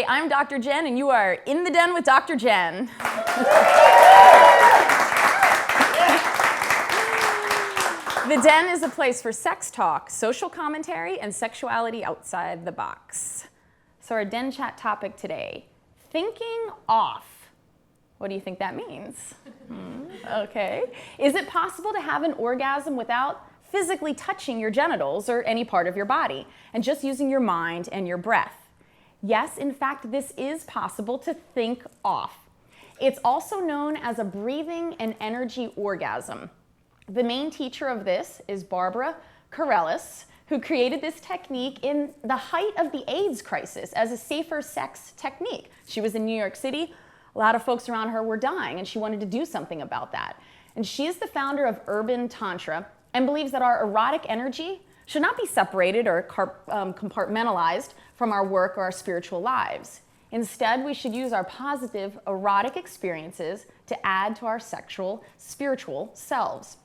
I'm Dr. Jenn, and you are in the den with Dr. Jenn. The Den is a place for sex talk, social commentary, and sexuality outside the box. So our Den Chat topic today, thinking off. What do you think that means? Okay. Is it possible to have an orgasm without physically touching your genitals or any part of your body, and just using your mind and your breath? Yes, in fact, this is possible to think off. It's also known as a breathing and energy orgasm. The main teacher of this is Barbara Carrellas, who created this technique in the height of the AIDS crisis as a safer sex technique. She was in New York City. A lot of folks around her were dying, and she wanted to do something about that. And she is the founder of Urban Tantra and believes that our erotic energy should not be separated or compartmentalized from our work or our spiritual lives. Instead, we should use our positive erotic experiences to add to our sexual, spiritual selves.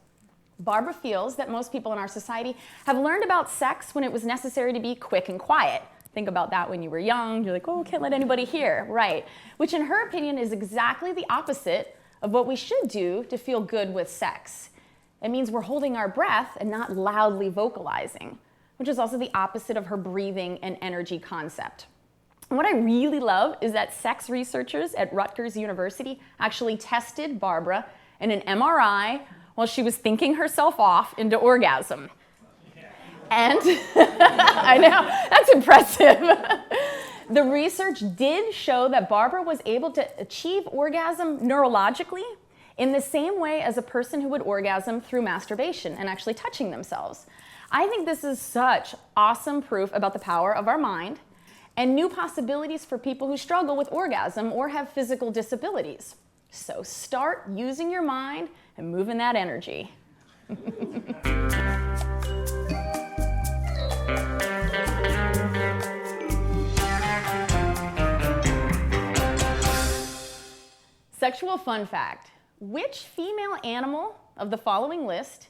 Barbara feels that most people in our society have learned about sex when it was necessary to be quick and quiet. Think about that when you were young. You're like, oh, can't let anybody hear, right? Which in her opinion is exactly the opposite of what we should do to feel good with sex. It means we're holding our breath and not loudly vocalizing, which is also the opposite of her breathing and energy concept. And what I really love is that sex researchers at Rutgers University actually tested Barbara in an MRI while she was thinking herself off into orgasm. And I know, that's impressive. The research did show that Barbara was able to achieve orgasm neurologically in the same way as a person who would orgasm through masturbation and actually touching themselves. I think this is such awesome proof about the power of our mind and new possibilities for people who struggle with orgasm or have physical disabilities. So start using your mind and moving that energy. Sexual fun fact. Which female animal of the following list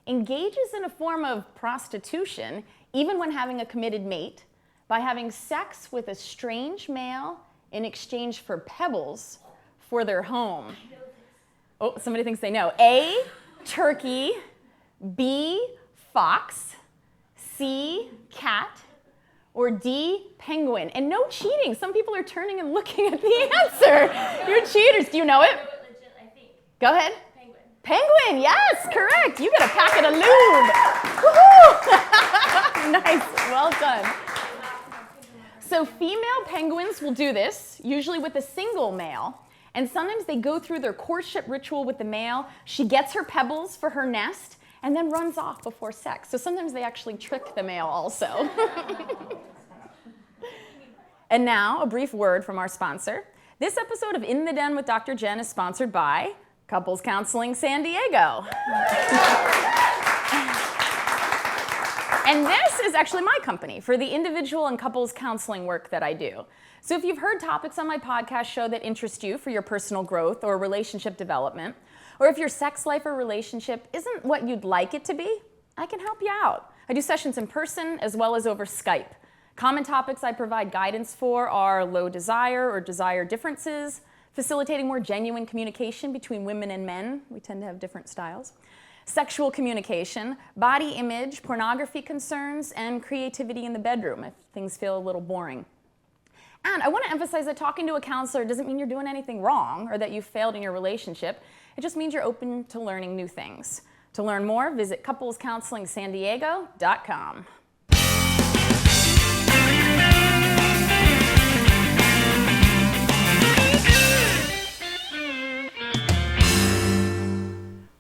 engages in a form of prostitution even when having a committed mate by having sex with a strange male in exchange for pebbles for their home? Oh, somebody thinks they know. A, turkey, B, fox, C, cat, or D, penguin? And no cheating. Some people are turning and looking at the answer. You're cheaters. Do you know it? Legit, I think. Go ahead. Penguin. Penguin, yes, correct. You get a packet of lube. Woohoo! Nice, well done. So female penguins will do this, usually with a single male. And sometimes they go through their courtship ritual with the male. She gets her pebbles for her nest and then runs off before sex. So sometimes they actually trick the male also. And now, a brief word from our sponsor. This episode of In the Den with Dr. Jenn is sponsored by Couples Counseling San Diego. And this is actually my company for the individual and couples counseling work that I do. So if you've heard topics on my podcast show that interest you for your personal growth or relationship development, or if your sex life or relationship isn't what you'd like it to be, I can help you out. I do sessions in person as well as over Skype. Common topics I provide guidance for are low desire or desire differences, facilitating more genuine communication between women and men. We tend to have different styles. Sexual communication, body image, pornography concerns, and creativity in the bedroom if things feel a little boring. And I want to emphasize that talking to a counselor doesn't mean you're doing anything wrong or that you've failed in your relationship. It just means you're open to learning new things. To learn more, visit couplescounselingsandiego.com.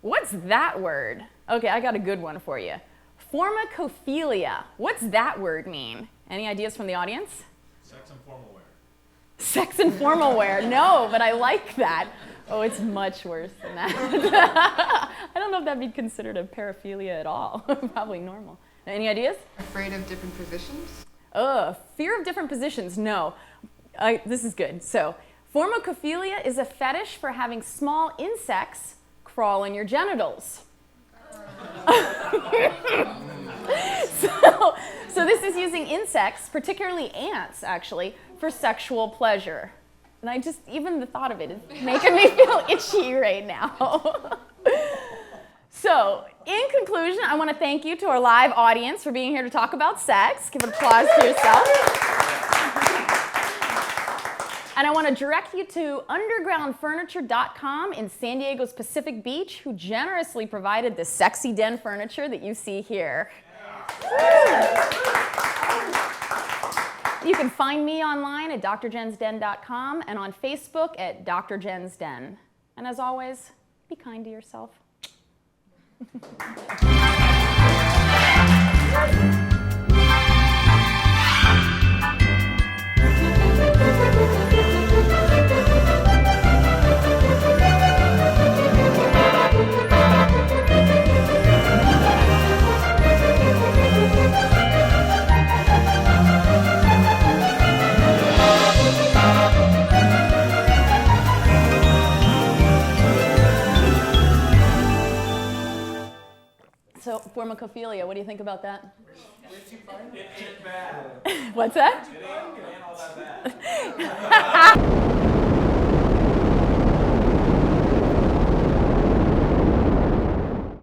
What's that word? Okay, I got a good one for you. Formicophilia. What's that word mean? Any ideas from the audience? Sex and formal wear. Sex and formal wear. No, but I like that. Oh, it's much worse than that. I don't know if that'd be considered a paraphilia at all. Probably normal. Any ideas? Afraid of different positions? Fear of different positions. No. This is good. So, formicophilia is a fetish for having small insects crawl in your genitals. So this is using insects, particularly ants actually, for sexual pleasure. And I just, even the thought of it is making me feel itchy right now. So, in conclusion, I want to thank you to our live audience for being here to talk about sex. Give an applause to yourself. And I want to direct you to undergroundfurniture.com in San Diego's Pacific Beach, who generously provided the sexy den furniture that you see here. You can find me online at DrJennsDen.com and on Facebook at DrJennsDen. And as always, be kind to yourself. So, Formicophilia, what do you think about that? It ain't bad. What's that? It ain't all that bad.